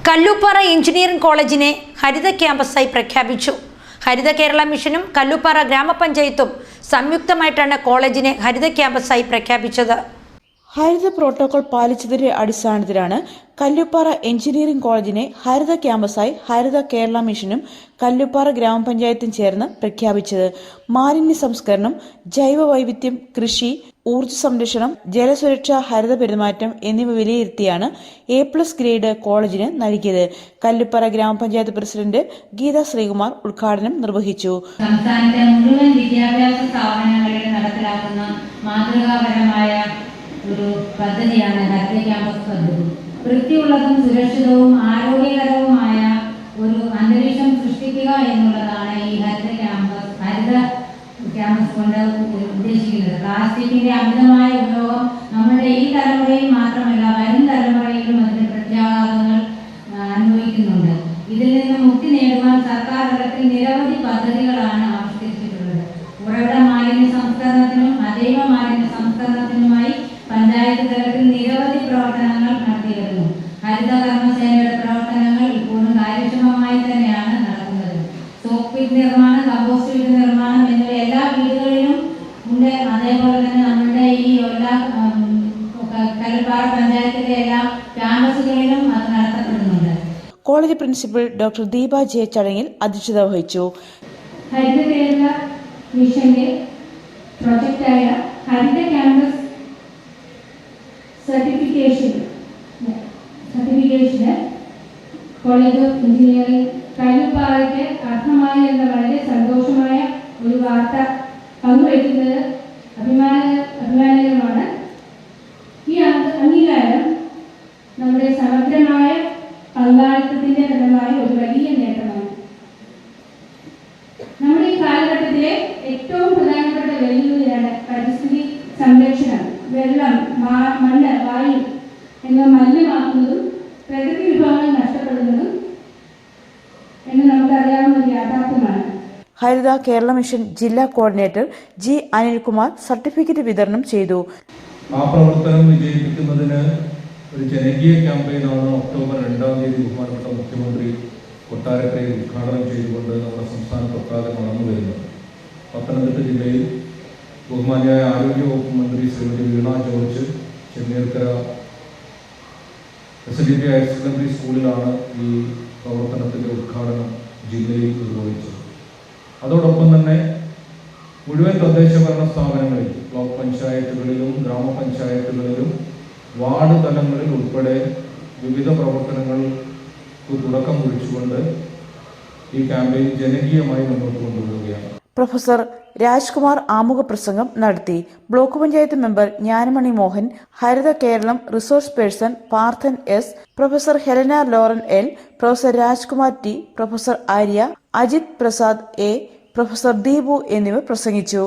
Kallooppara engineering കോളേജിനെ ഹരിത ക്യാമ്പസായി പ്രഖ്യാപിച്ചു. ഹരിത കേരള മിഷനും കല്ലൂപ്പാറ ഗ്രാമപഞ്ചായത്തും സംയുക്തമായിട്ടാണ് കോളേജിനെ ഹരിത ക്യാമ്പസായി പ്രഖ്യാപിച്ചത്. ഹരിത പ്രോട്ടോകോൾ പാലിച്ചതിന്റെ അടിസ്ഥാനത്തിലാണ് കല്ലൂപ്പാറ എഞ്ചിനീയറിംഗ് കോളേജിനെ ഹരിത ക്യാമ്പസായി ഹരിത കേരള മിഷനും കല്ലൂപ്പാറ ഗ്രാമപഞ്ചായത്തും ചേർന്ന് പ്രഖ്യാപിച്ചത്. മാലിന്യ സംസ്കരണം, ജൈവ വൈവിധ്യം, കൃഷി, ഊർജ്ജ സംരക്ഷണം, ജലസുരക്ഷ, ഹരിത പെരുമാറ്റം എന്നിവ വിലയിരുത്തിയാണ് A+ ഗ്രേഡ് കോളേജിന് നൽകിയത്. കല്ലൂപ്പാറ ഗ്രാമപഞ്ചായത്ത് പ്രസിഡന്റ് ഗീത ശ്രീകുമാർ ഉദ്ഘാടനം നിർവഹിച്ചു. സംസ്ഥാനത്തെ മുഴുവൻ വിദ്യാഭ്യാസ സ്ഥാപനങ്ങളിലും നടപ്പിലാക്കുന്ന മാതൃകാപരമായ ഒരു പദ്ധതിയാണ് ഹരിത ക്യാമ്പസ് പദ്ധതി. വൃത്തിയുള്ളതും സുരക്ഷിതവും ആരോഗ്യകരവുമായ ഒരു അന്തരീക്ഷം സൃഷ്ടിക്കുക എന്നുള്ളതാണ് ഈ ഹരിത ക്യാമ്പസ് കൊണ്ട് ഉദ്ദേശിക്കുന്നത്. പ്ലാസ്റ്റിക്കിന്റെ അമിതമായ ഉപയോഗം നമ്മുടെ ഈ തലമുറയിൽ മാത്രമല്ല വരും തലമുറയിലും അതിന്റെ പ്രത്യാഘാതങ്ങൾ അനുഭവിക്കുന്നുണ്ട്. ഇതിൽ നിന്ന് മുക്തി നേടുവാൻ സർക്കാർ തലത്തിൽ നിരവധി പദ്ധതികളാണ് ആവിഷ്കരിച്ചിട്ടുള്ളത്. ഉറവിട മാലിന്യ സംസ്കരണത്തിനും അജൈവ മാലിന്യ സംസ്കരണത്തിനുമായി പഞ്ചായത്ത് തലത്തിൽ നിരവധി പ്രവർത്തനങ്ങൾ നടത്തി വരുന്നു. ഹരിത കർമ്മസേനയുടെ പ്രവർത്തനങ്ങൾ ഇപ്പോഴും കാര്യക്ഷമമായി തന്നെയാണ് നടക്കുന്നത്. സോപ്പ് പിറ്റ് നിർമ്മാണം, കമ്പോസ്റ്റ് പിറ്റ് നിർമ്മാണം എന്നിവ എല്ലാ വീടുകളിലും ഉണ്ട്. അതേപോലെ തന്നെ നമ്മുടെ ഈ എല്ലാ കല്ലൂപ്പാറ പഞ്ചായത്തിലെ എല്ലാ ക്യാമ്പസുകളിലും അത് നടത്തപ്പെടുന്നുണ്ട്. College principal doctor Deepa J ചടങ്ങിൽ അധ്യക്ഷത വഹിച്ചു. ഹരിത കേരള മിഷന്റെ പ്രൊജക്റ്റായ ഹരിത ക്യാമ്പസ് സർട്ടിഫിക്കേഷന് കോളേജ് ഓഫ് എഞ്ചിനീയറിംഗ് കല്ലൂപ്പാറയ്ക്ക് അർഹമായ എന്ന വളരെ സന്തോഷമായ ഒരു വാർത്ത പങ്കുവയ്ക്കുന്നത് അഭിമാനകരമാണ്. ഈ അംഗീകാരം നമ്മുടെ സമഗ്രമായ പങ്കാളിത്തത്തിന്റെ ഫലമായ ഒരു വലിയ നേട്ടമാണ്. നമ്മുടെ ഈ കാലഘട്ടത്തിലെ ഏറ്റവും പ്രധാനപ്പെട്ട വെല്ലുവിളിയാണ് പരിസ്ഥിതി സംരക്ഷണം. വെള്ളം, മണ്ണ്, വായു എന്നിവ മലിനമാക്കുന്നതും പ്രകൃതി വിഭവങ്ങൾ നഷ്ടപ്പെടുന്നതും എന്ന് നമുക്കറിയാവുന്ന ഒരു യാഥാർത്ഥ്യമാണ്. ഹരിത കേരള മിഷൻ ജില്ലാ കോർഡിനേറ്റർ ജി അനിൽകുമാർ സർട്ടിഫിക്കറ്റ് വിതരണം ചെയ്തു. ആ പ്രവർത്തനം വിജയിപ്പിക്കുന്നതിന് ഒരു ജനകീയ ക്യാമ്പയിനാണ് ഒക്ടോബർ 2-ാം തീയതി ബഹുമാനപ്പെട്ട മുഖ്യമന്ത്രി കൊട്ടാരക്കരയിൽ ഉദ്ഘാടനം ചെയ്തുകൊണ്ട് നമ്മുടെ സംസ്ഥാനത്തൊട്ടാകെ നടന്നു വരുന്നത്. പത്തനംതിട്ട ജില്ലയിൽ ബഹുമാന്യായ ആരോഗ്യവകുപ്പ് മന്ത്രി Shrimati Veena George Chenneerkara SDP higher secondary സ്കൂളിലാണ് ഈ പ്രവർത്തനത്തിൻ്റെ ഉദ്ഘാടനം ജില്ലയിൽ നിർവഹിച്ചത്. അതോടൊപ്പം തന്നെ മുഴുവൻ തദ്ദേശ ഭരണ സ്ഥാപനങ്ങളിൽ, ബ്ലോക്ക് പഞ്ചായത്തുകളിലും ഗ്രാമപഞ്ചായത്തുകളിലും വാർഡ് തലങ്ങളിൽ ഉൾപ്പെടെ വിവിധ പ്രവർത്തനങ്ങൾക്ക് തുടക്കം കുറിച്ചുകൊണ്ട് ഈ ക്യാമ്പയിൻ ജനകീയമായി മുന്നോട്ട് കൊണ്ടുപോവുകയാണ്. പ്രൊഫസർ രാജ്കുമാർ ആമുഖ പ്രസംഗം നടത്തി. Block panchayat member Gnanamani Mohan, Haritha Keralam resource person Parthan S, professor Helena Loren L, professor Rajkumar T, professor Arya, Ajith Prasad A, professor Deepu എന്നിവർ പ്രസംഗിച്ചു.